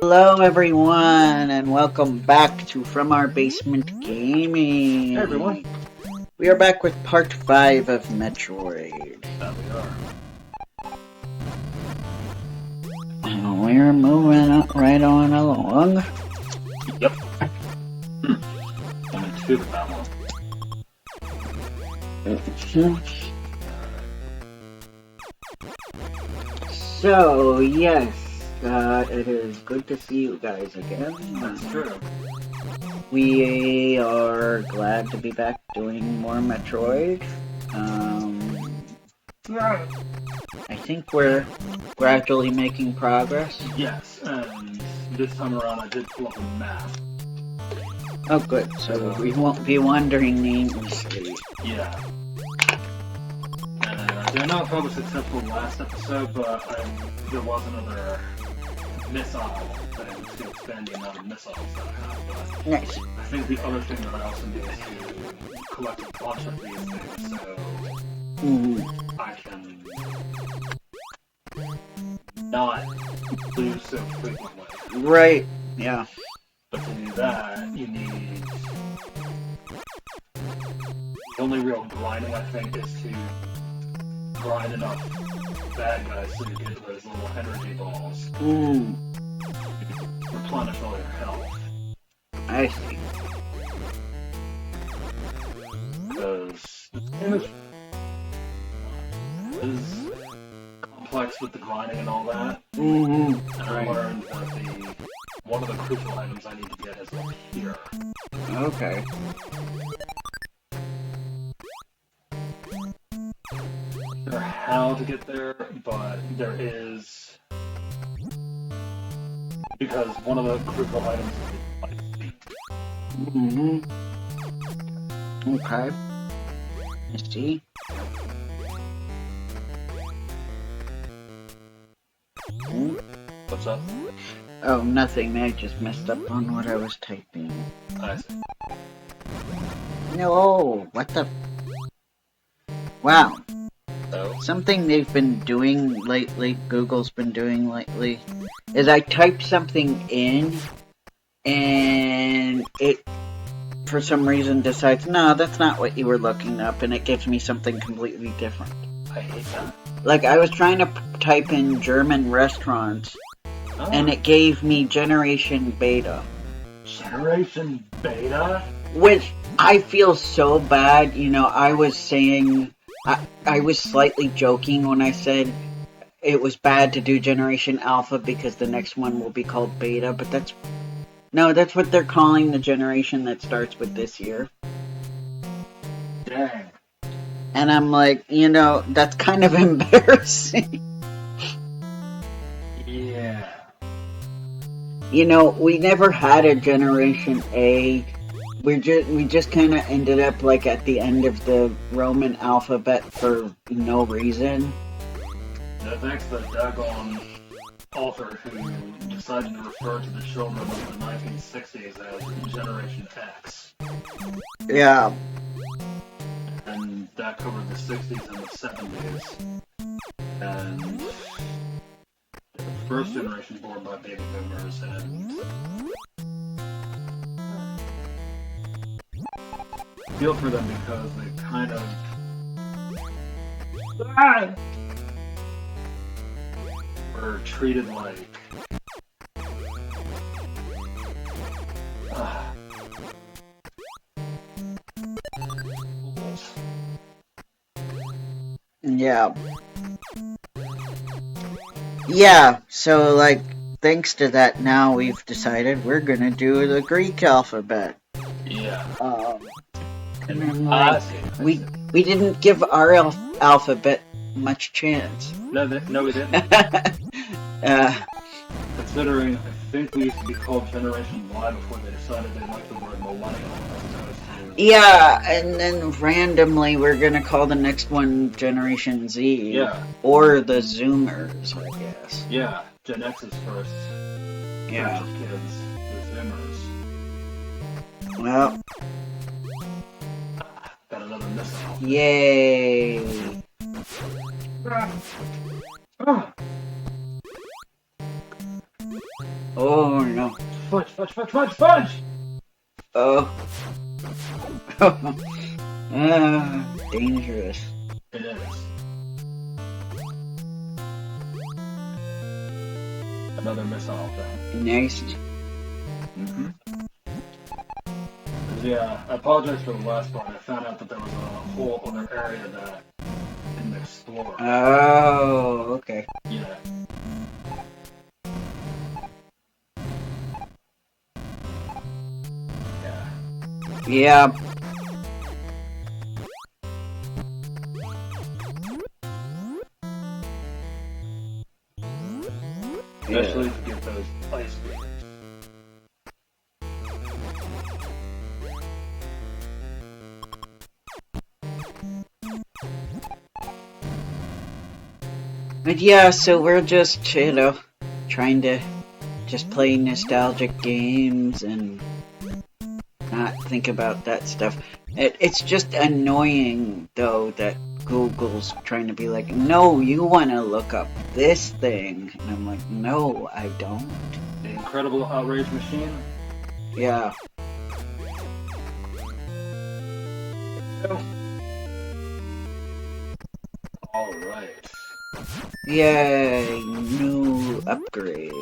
Hello everyone and welcome back to From Our Basement Gaming. Hey everyone. We are back with part 5 of Metroid. That we are. And we're moving right on along. Yep. Only two with that one. So, yes, it is good to see you guys again. That's true. We are glad to be back doing more Metroid. Yeah. I think we're gradually making progress. Yes, and this time around I did pull up a map. Oh good, so we won't be wandering aimlessly. Yeah. And I don't know if I was successful last episode, but there was another missile thing to expand the amount of missiles that I have. But Nice. I think the other thing that I also need is to collect a bunch of these things so I can not lose so frequently. Right, yeah. But to do that, you need... The only real grinding, I think, is to grind enough bad guys so you get those little energy balls. Replenish all your health. I see. Because the game is complex with the grinding and all that. And I learned that one of the crucial items I need to get is up here. Okay. Not sure how to get there, but there is... Because one of the crucial items is my feet. Okay. I see. What's up? Oh, nothing. I just messed up on what I was typing. I see. No, what the... Wow. So? Something they've been doing lately, Google's been doing lately, is I type something in, and it, for some reason, decides, no, that's not what you were looking up, and it gives me something completely different. I hate that. Like, I was trying to type in German restaurants, and it gave me Generation Beta. Generation Beta? Which, I feel so bad, you know, I was saying... I was slightly joking when I said it was bad to do Generation Alpha because the next one will be called Beta, but that's... No, that's what they're calling the generation that starts with this year. Dang. And I'm like, you know, that's kind of embarrassing. Yeah. You know, we never had a Generation A. We just kind of ended up like at the end of the Roman alphabet for no reason. No thanks to the daggone author who decided to refer to the children of the 1960s as Generation X. Yeah. And that covered the 60s and the 70s. And the first generation born by baby boomers and... feel for them because they kind of were treated like Yeah. Yeah, so like, thanks to that now we've decided we're gonna do the Greek alphabet. yeah. And then like, we didn't give our alphabet much chance. No, we didn't. Considering, I think we used to be called Generation Y before they decided they liked the word millennial as opposed to... Yeah, and then randomly we're gonna call the next one Generation Z. Yeah. Or the Zoomers, I guess. Yeah, Gen X is first. Yeah. First kids, the Zoomers. Well. Got another missile. Yay. Oh no. Fudge, fudge, fudge, fudge, fudge! Oh. Dangerous. It is. Another missile thing. Nice. Mm-hmm. Yeah, I apologize for the last part. I found out that there was a whole other area that I didn't explore. Oh, okay. Yeah. Yeah. Yeah. Especially to get those ice creams. But yeah, so we're just, you know, trying to just play nostalgic games and not think about that stuff. It's just annoying, though, that Google's trying to be like, no, you want to look up this thing. And I'm like, no, I don't. The Incredible Outrage Machine? Yeah. Alright. Yay, new upgrade.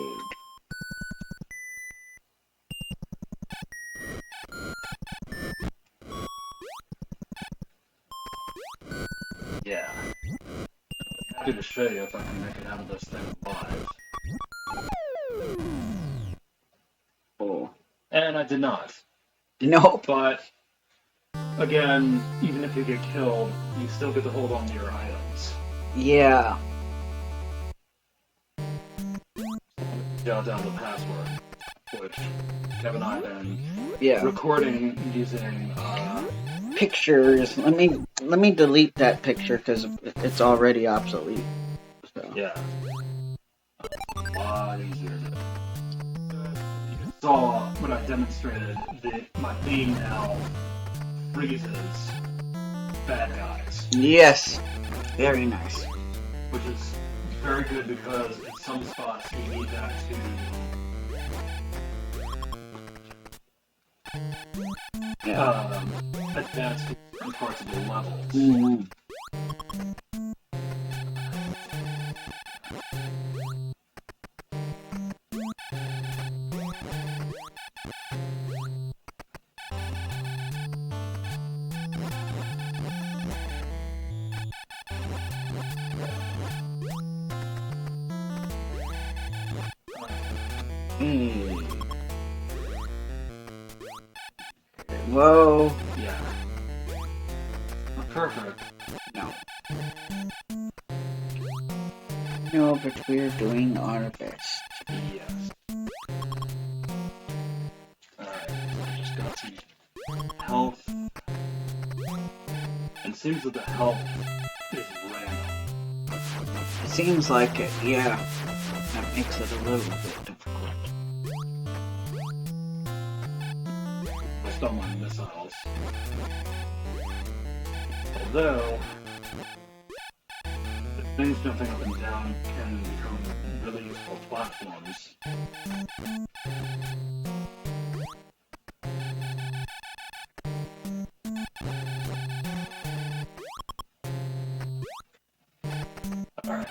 Yeah. Happy to show you if I can make it out of this thing alive. Oh. And I did not. Nope. But, again, even if you get killed, you still get to hold on to your items. Yeah. Jot down the password, which Kevin and I have Yeah. been recording using, Pictures. Let me delete that picture because it's already obsolete. So. yeah. A lot easier to you saw when I demonstrated that my beam now freezes bad guys. Yes. Very nice. Which is very good because in some spots you need that to advance to certain parts of the levels. Mm-hmm. Whoa. Yeah. Not perfect. No. No, but we're doing our best. Yes. Alright, I just got some health. It seems that the health is random. It seems like it, yeah. That makes it a little bit difficult. I stole my missiles. Although, the things jumping up and down can become really useful platforms. Alright.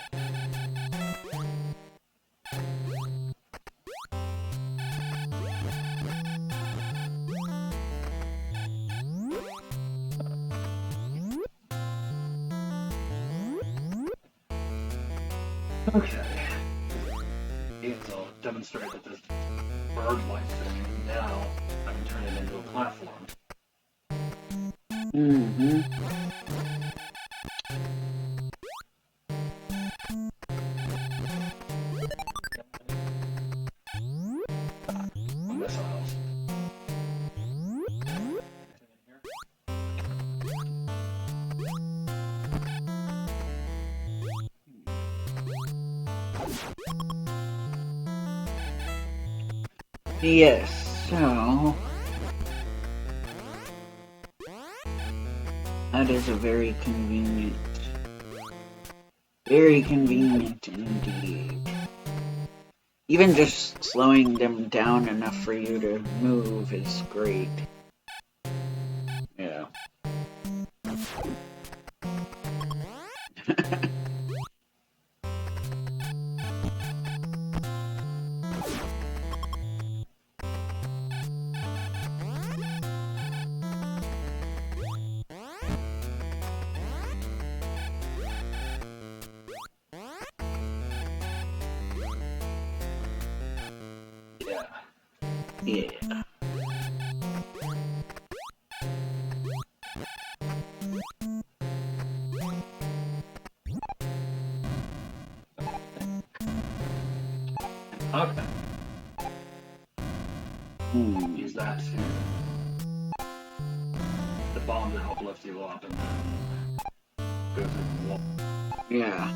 Okay. I'll demonstrate that this bird-like thing, now I can turn it into a platform. Mm-hmm. Missiles. Yes, so... That is a very convenient indeed. even just slowing them down enough for you to move is great. Yeah. Yeah. Okay. Hmm. Use that to the bomb to help lift you up and then go through the wall. Yeah.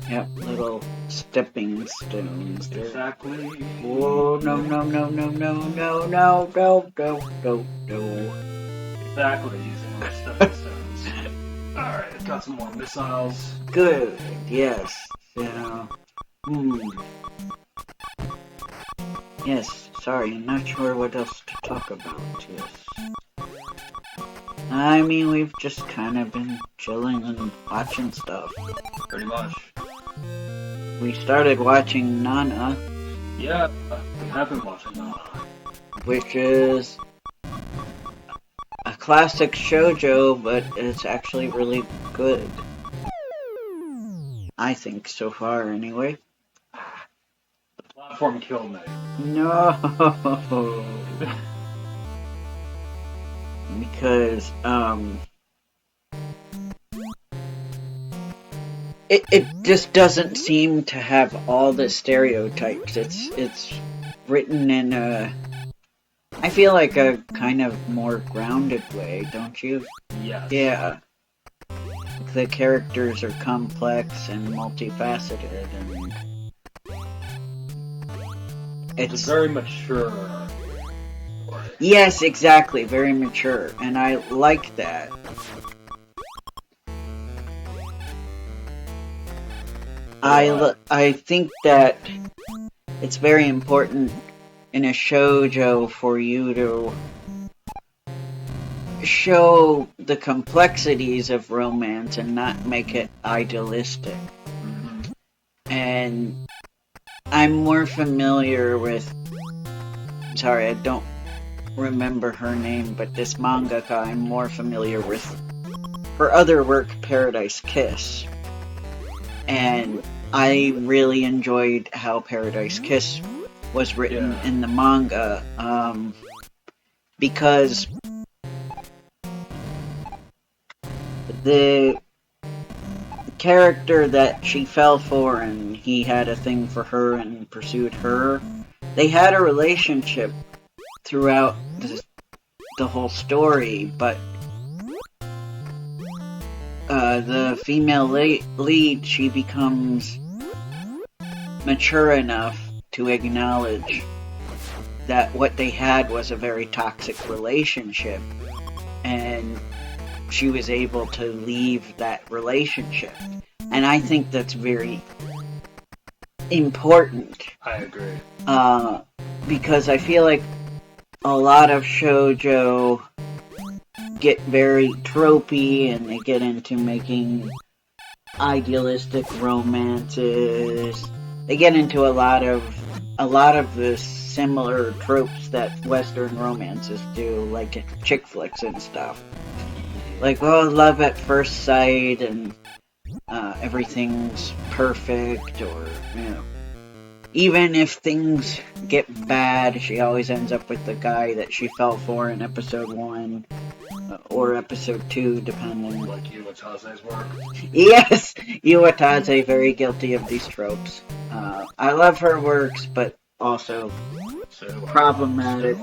Yep, little stepping stones there. Exactly. Whoa, no, no, no, no, no, no, no, no, no, no, no. Exactly, using those stepping stones. Alright, got some more missiles. Good, yes. So, yes, sorry, not sure what else to talk about, yes. I mean, we've just kind of been chilling and watching stuff. Pretty much. We started watching Nana, Yeah, we have been watching that. which is a classic shoujo, but it's actually really good. I think so far, anyway. The platform killed me. No, because it just doesn't seem to have all the stereotypes. It's written in I feel like a kind of more grounded way, don't you? Yes. Yeah. The characters are complex and multifaceted, and It's very mature. Yes, exactly, very mature, and I like that. I think that it's very important in a shoujo for you to show the complexities of romance and not make it idealistic. Mm-hmm. And I'm more familiar with... Sorry, I don't remember her name, but this mangaka, I'm more familiar with her other work, Paradise Kiss. And I really enjoyed how Paradise Kiss was written in the manga, because the character that she fell for and he had a thing for her and pursued her, they had a relationship throughout the whole story, but the female lead, she becomes mature enough to acknowledge that what they had was a very toxic relationship, and she was able to leave that relationship. And I think that's very important. I agree. Because I feel like a lot of shoujo get very tropey and they get into making idealistic romances. They get into a lot of the similar tropes that Western romances do, like chick flicks and stuff. Like, oh, love at first sight and everything's perfect, or, you know. Even if things get bad, she always ends up with the guy that she fell for in episode 1 or episode 2, depending. Like Iwatase's work. Yes! Iwatase, very guilty of these tropes. I love her works, but also problematic.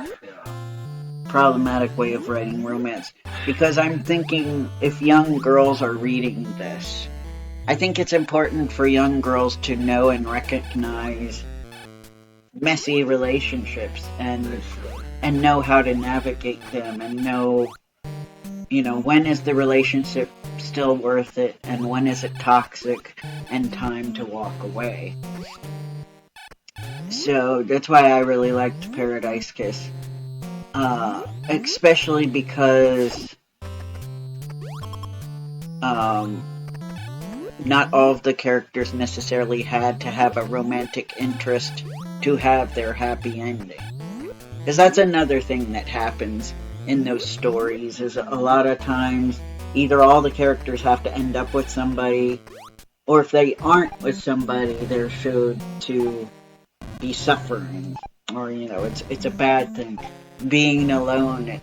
Problematic way of writing romance. Because I'm thinking, if young girls are reading this, I think it's important for young girls to know and recognize messy relationships and They should. know how to navigate them and know, when is the relationship still worth it and when is it toxic and time to walk away. So that's why I really liked Paradise Kiss. Especially because not all of the characters necessarily had to have a romantic interest to have their happy ending. Because that's another thing that happens in those stories, is a lot of times either all the characters have to end up with somebody, or if they aren't with somebody, they're showed to be suffering, or it's a bad thing. Being alone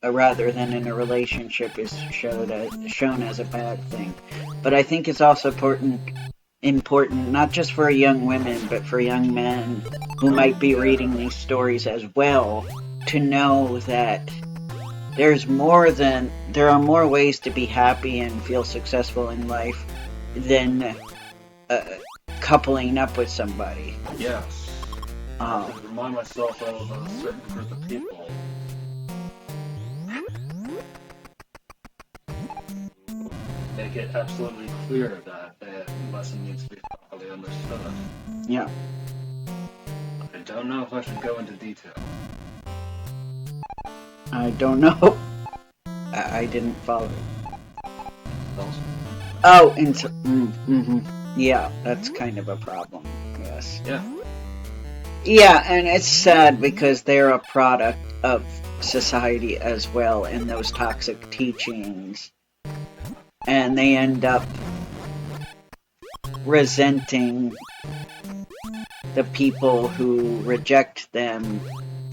rather than in a relationship is shown as a bad thing. But I think it's also important not just for young women, but for young men who might be reading these stories as well, to know that there are more ways to be happy and feel successful in life than coupling up with somebody. Yes. I remind myself of a certain group of people. Make it absolutely clear that the lesson needs to be properly understood. Yeah. I don't know if I should go into detail. I don't know. I didn't follow. Those? Oh, yeah, that's kind of a problem. Yes. Yeah. Yeah, and it's sad because they're a product of society as well, and those toxic teachings. And they end up resenting the people who reject them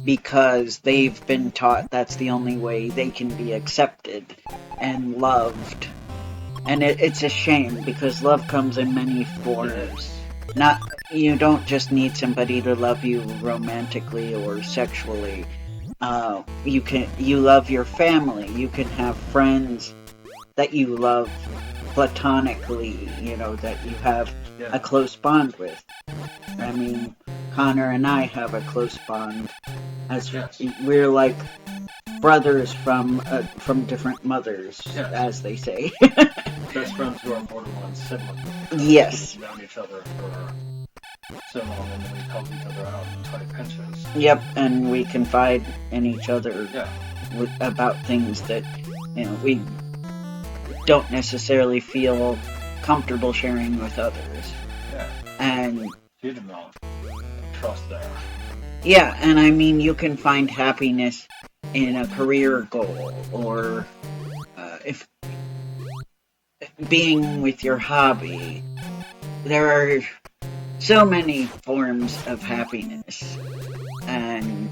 because they've been taught that's the only way they can be accepted and loved. And it's a shame because love comes in many forms. You don't just need somebody to love you romantically or sexually. You love your family. You can have friends that you love platonically, that you have a close bond with. I mean, Connor and I have a close bond, as we're like brothers from different mothers, as they say. Best friends who are borderline siblings. Yes. We've known each other for so long, and then we help each other out in tight pinches. Yep, and we confide in each other about things that we don't necessarily feel comfortable sharing with others. Yeah. And huge amount of trust there. Yeah, and I mean, you can find happiness in a career goal, or if being with your hobby. There are so many forms of happiness, and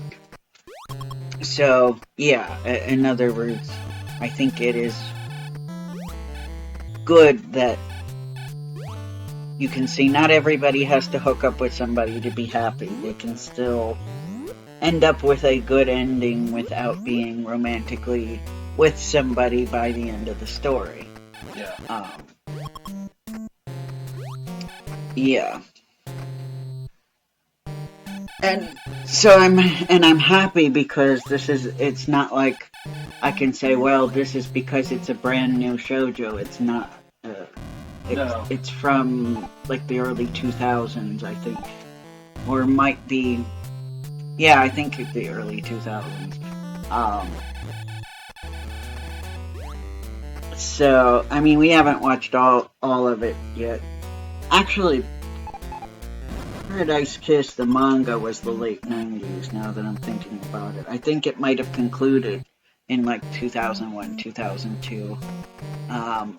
so in other words, I think it is good that you can see not everybody has to hook up with somebody to be happy. They can still end up with a good ending without being romantically with somebody by the end of the story. Yeah. Yeah. And so I'm happy because it's not like I can say, well, this is because it's a brand new shoujo. It's not. It's from like the early 2000s, I think, or might be. Yeah, I think it's the early 2000s. So I mean, we haven't watched all of it yet. Actually, Paradise Kiss, the manga, was the late 90s, now that I'm thinking about it. I think it might have concluded in like 2001, 2002.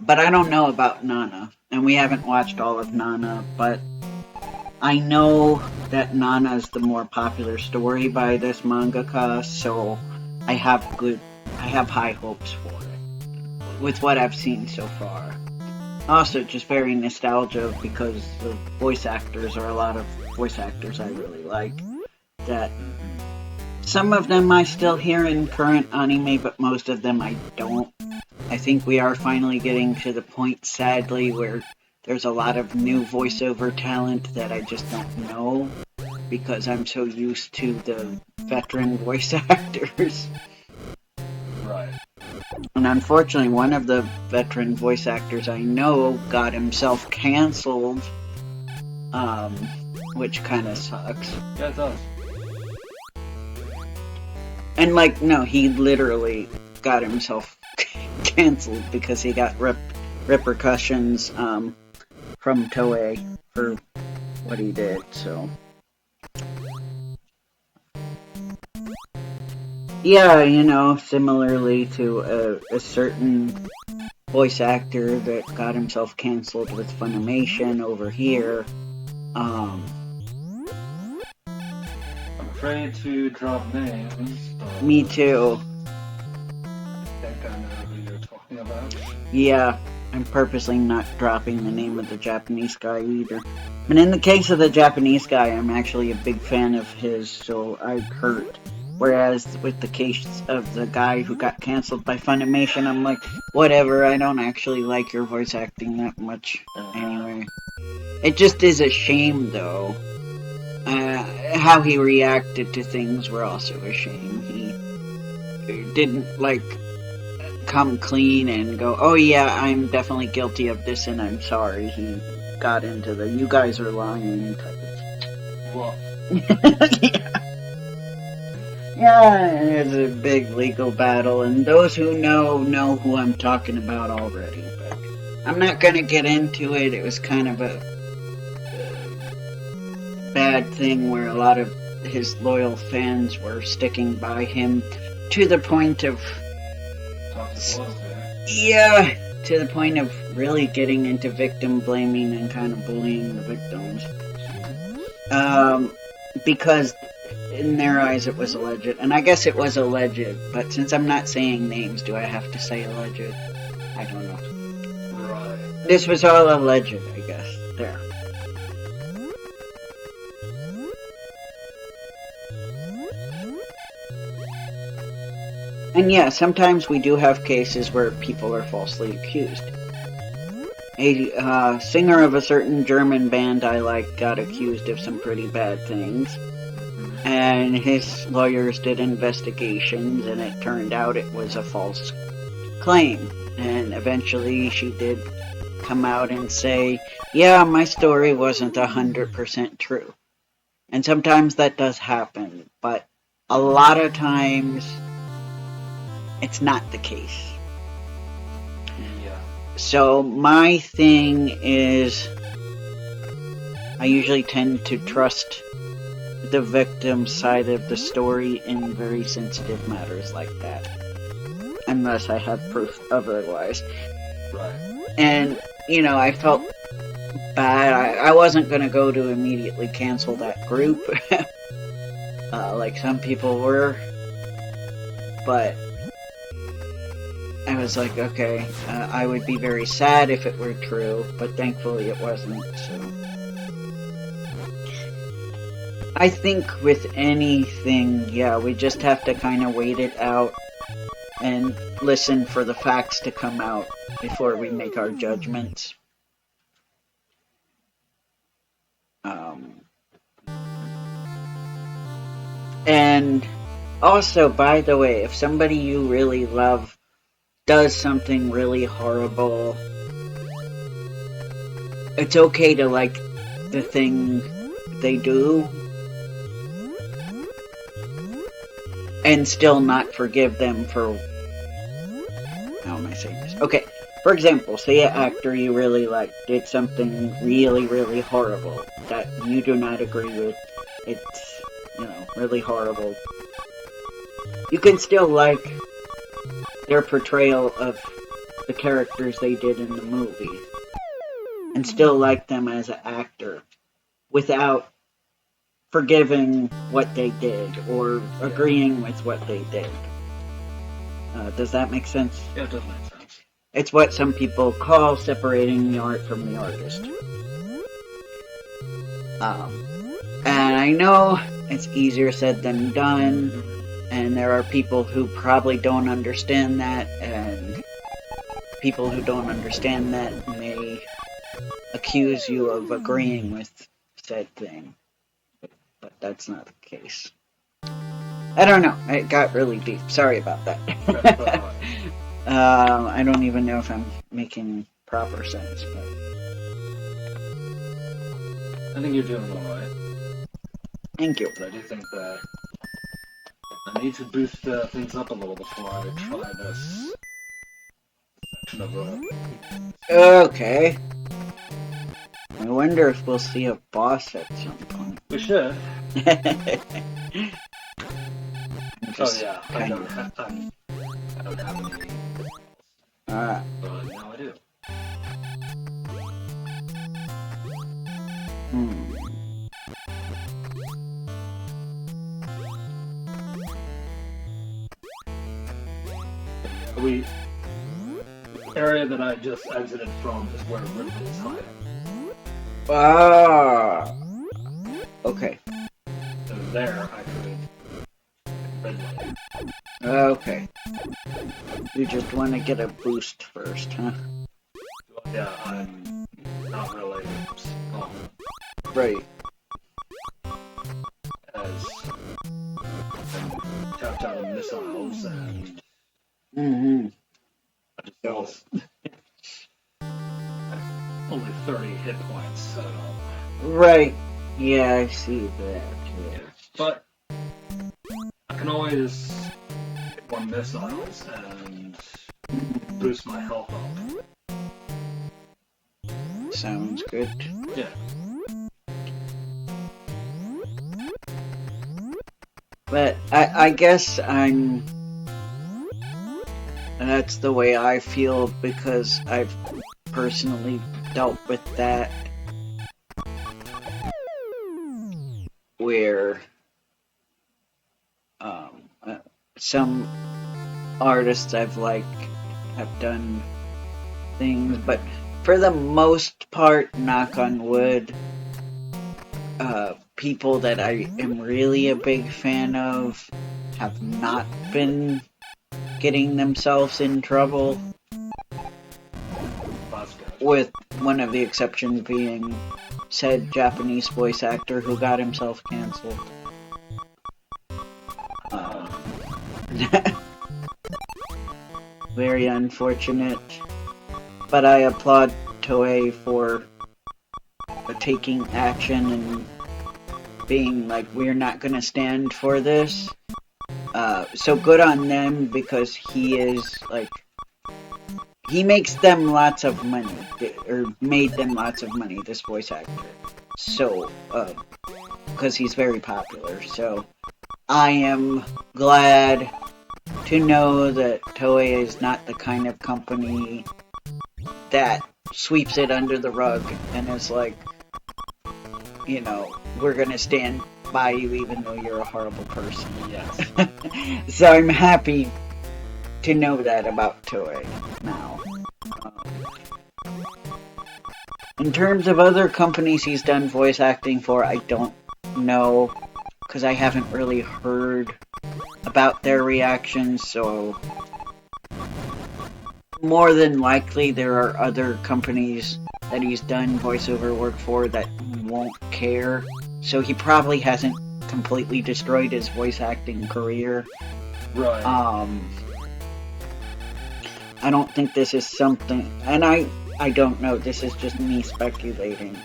But I don't know about Nana, and we haven't watched all of Nana, but I know that Nana is the more popular story by this mangaka, so I have high hopes for it, with what I've seen so far. Also, just very nostalgia because the voice actors are a lot of voice actors I really like. That some of them I still hear in current anime, but most of them I don't. I think we are finally getting to the point, sadly, where there's a lot of new voiceover talent that I just don't know. because I'm so used to the veteran voice actors. Right. And unfortunately, one of the veteran voice actors I know got himself canceled, which kind of sucks. Yeah, it does. And like, no, he literally got himself canceled because he got repercussions from Toei for what he did. So yeah, you know, similarly to a certain voice actor that got himself canceled with Funimation over here. I'm afraid to drop names. Me too. I think I know who you're talking about. Yeah, I'm purposely not dropping the name of the Japanese guy either. But in the case of the Japanese guy, I'm actually a big fan of his, so I hurt. Whereas with the case of the guy who got canceled by Funimation, I'm like, whatever, I don't actually like your voice acting that much anyway. It just is a shame, though. How he reacted to things were also a shame. He didn't, like, come clean and go, oh yeah, I'm definitely guilty of this and I'm sorry. He got into the, you guys are lying type of Well, yeah, it's a big legal battle, and those who know who I'm talking about already. But I'm not gonna get into it. It was kind of a bad thing where a lot of his loyal fans were sticking by him to the point of yeah, to the point of really getting into victim blaming and kind of bullying the victims. Because in their eyes it was alleged, and I guess it was alleged, but since I'm not saying names, do I have to say alleged? I don't know. right. This was all alleged, I guess. There. And yeah, sometimes we do have cases where people are falsely accused. A singer of a certain German band I like got accused of some pretty bad things. And his lawyers did investigations, and it turned out it was a false claim. And eventually she did come out and say, yeah, my story wasn't 100% true. And sometimes that does happen, but a lot of times it's not the case. Yeah. So my thing is, I usually tend to trust the victim's side of the story in very sensitive matters like that, unless I have proof otherwise. Right. And, you know, I felt bad. I wasn't going to go to immediately cancel that group, like some people were, but I was like, okay, I would be very sad if it were true, but thankfully it wasn't, so. I think with anything, yeah, we just have to kind of wait it out and listen for the facts to come out before we make our judgments. And also, by the way, if somebody you really love does something really horrible, it's okay to like the thing they do and still not forgive them for, how am I saying this? Okay, for example, say an actor you really like did something really, really horrible that you do not agree with. It's, you know, really horrible. You can still like their portrayal of the characters they did in the movie and still like them as an actor without forgiving what they did or agreeing with what they did. Does that make sense? Yeah, it does make sense. It's what some people call separating the art from the artist. And I know it's easier said than done, and there are people who probably don't understand that, and people who don't understand that may accuse you of agreeing with said thing. but that's not the case. I don't know. It got really deep. Sorry about that. I don't even know if I'm making proper sense, but I think you're doing alright. Thank you. But I do think that I need to boost things up a little before I try this section of Okay. I wonder if we'll see a boss at some point. We should. Oh yeah, I don't have any. Alright. But now I do. The area that I just exited from is where Ripley is hiding. Ah. Okay. So there I could red light. Okay. You just want to get a boost first, huh? Yeah, I'm not really strong. Right. As I'm tapped out of missiles and I just lost only 30 hit points, so... Right. Yeah, I see that. Yeah. But I can always hit more missiles and boost my health up. Sounds good. Yeah. But I guess that's the way I feel because I've personally dealt with that. Where some artists I've liked have done things, but for the most part, knock on wood, people that I am really a big fan of have not been getting themselves in trouble, with one of the exceptions being said Japanese voice actor who got himself cancelled. Very unfortunate, but I applaud Toei for taking action and being like, we're not gonna stand for this. So good on them, because he is like, he makes them lots of money, or made them lots of money, this voice actor. So, because he's very popular. So, I am glad to know that Toei is not the kind of company that sweeps it under the rug and is like, you know, we're gonna stand by you even though you're a horrible person. Yes. So I'm happy to know that about Toei now. In terms of other companies he's done voice acting for, I don't know, because I haven't really heard about their reactions, so more than likely there are other companies that he's done voiceover work for that won't care, so he probably hasn't completely destroyed his voice acting career. Right. I don't think this is something, and I don't know, this is just me speculating,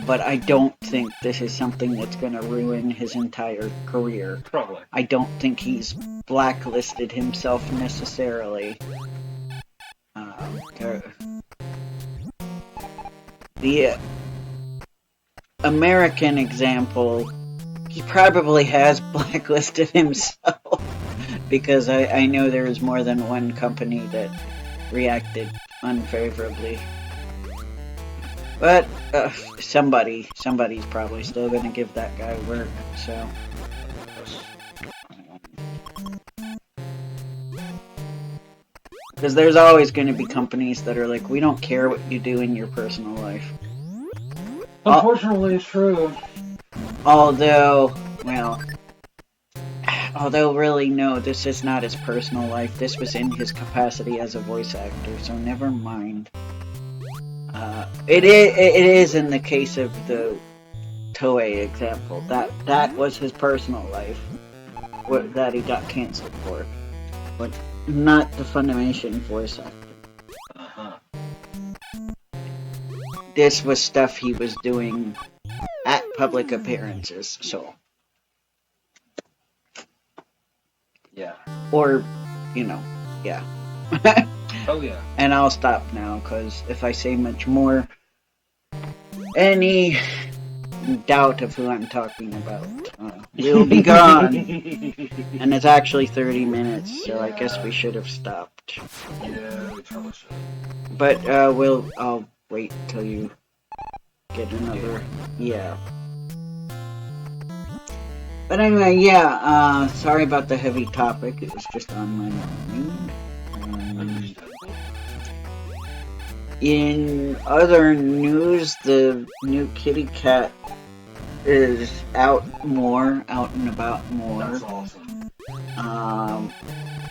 but I don't think this is something that's going to ruin his entire career. Probably. I don't think he's blacklisted himself necessarily. The American example, he probably has blacklisted himself, because I know there's more than one company that reacted unfavorably. But somebody's probably still going to give that guy work, so... Because there's always going to be companies that are like, we don't care what you do in your personal life. Unfortunately, it's true. Although really, no, this is not his personal life. This was in his capacity as a voice actor, so never mind. It is in the case of the Toei example. That was his personal life, that he got canceled for, but not the Funimation voice actor. Uh-huh. This was stuff he was doing at public appearances, so. Yeah. Or, yeah. Oh, yeah. And I'll stop now, because if I say much more, any doubt of who I'm talking about will be gone. And it's actually 30 minutes, so I guess we should have stopped. Yeah, we probably should. But I'll wait till you get another. Yeah. But anyway, yeah. Sorry about the heavy topic. It was just on my mind. In other news, the new kitty cat is out and about more. That's awesome.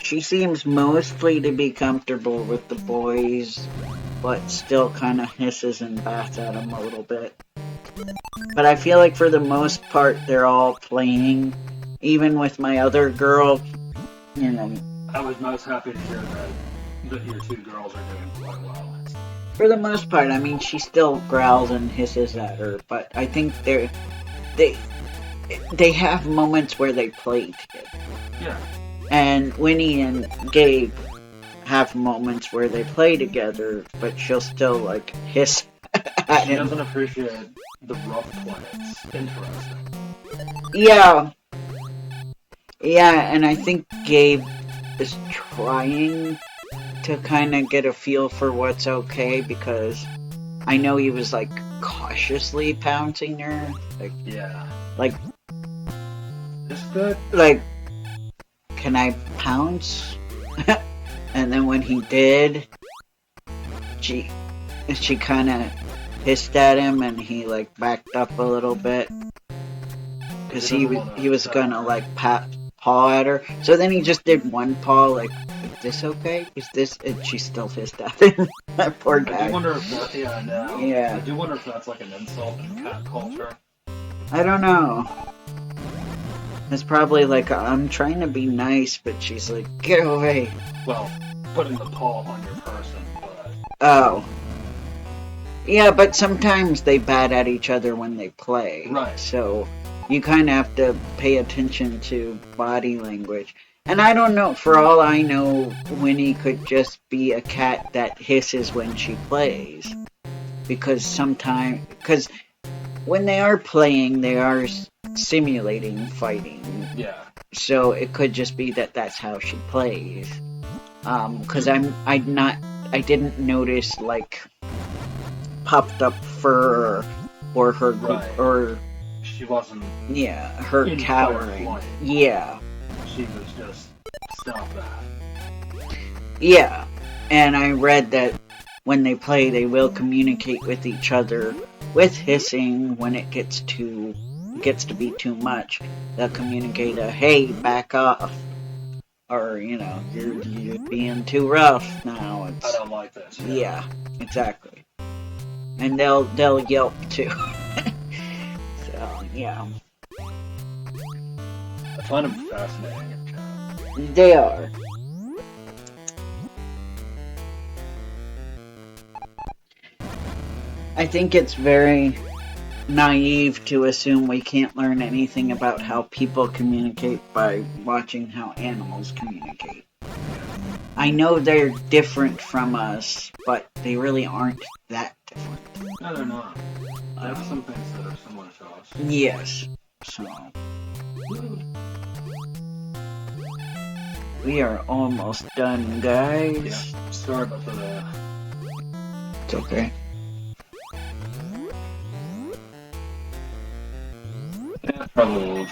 She seems mostly to be comfortable with the boys, but still kind of hisses and bats at them a little bit. But I feel like for the most part, they're all playing. Even with my other girl, I was most happy to hear that your two girls are doing quite well. For the most part, I mean, she still growls and hisses at her, but I think they have moments where they play together. Yeah. And Winnie and Gabe have moments where they play together, but she'll still like hiss at She him. doesn't appreciate the rough play. It's interesting. Yeah. Yeah, and I think Gabe is trying to kind of get a feel for what's okay, because I know he was like cautiously pouncing her. Like, it's good. Like, can I pounce? And then when he did, she kind of hissed at him, and he like backed up a little bit because he was gonna like paw at her. So then he just did one paw, like, is this okay? Is this? And she still hissed at him. That poor guy. I do wonder if that. Yeah, I know. Yeah. I do wonder if that's like an insult in cat culture. I don't know. It's probably like, I'm trying to be nice, but she's like, get away. Well, putting the paw on your person, but... Oh. Yeah, but sometimes they bat at each other when they play. Right. So you kind of have to pay attention to body language. And I don't know, for all I know, Winnie could just be a cat that hisses when she plays. Because when they are playing, they are simulating fighting. Yeah. So it could just be that that's how she plays. Because I didn't notice like puffed up fur or her or she wasn't. Yeah, her cowering. Yeah. She was just stop that. Yeah, and I read that when they play, they will communicate with each other with hissing when it gets to be too much. They'll communicate hey, back off. Or, you're being too rough now. I don't like this. Yeah, exactly. And they'll yelp too. So, yeah. I find them fascinating. They are. I think it's very naive to assume we can't learn anything about how people communicate by watching how animals communicate. I know they're different from us, but they really aren't that different. No, they're not. They have some things that are similar to us. Yes. So we are almost done, guys. Yeah. Sorry about that. It's okay. Yeah, probably.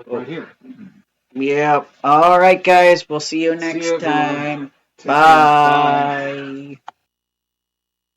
Right here. Yep. All right, guys. We'll see you next time. Bye.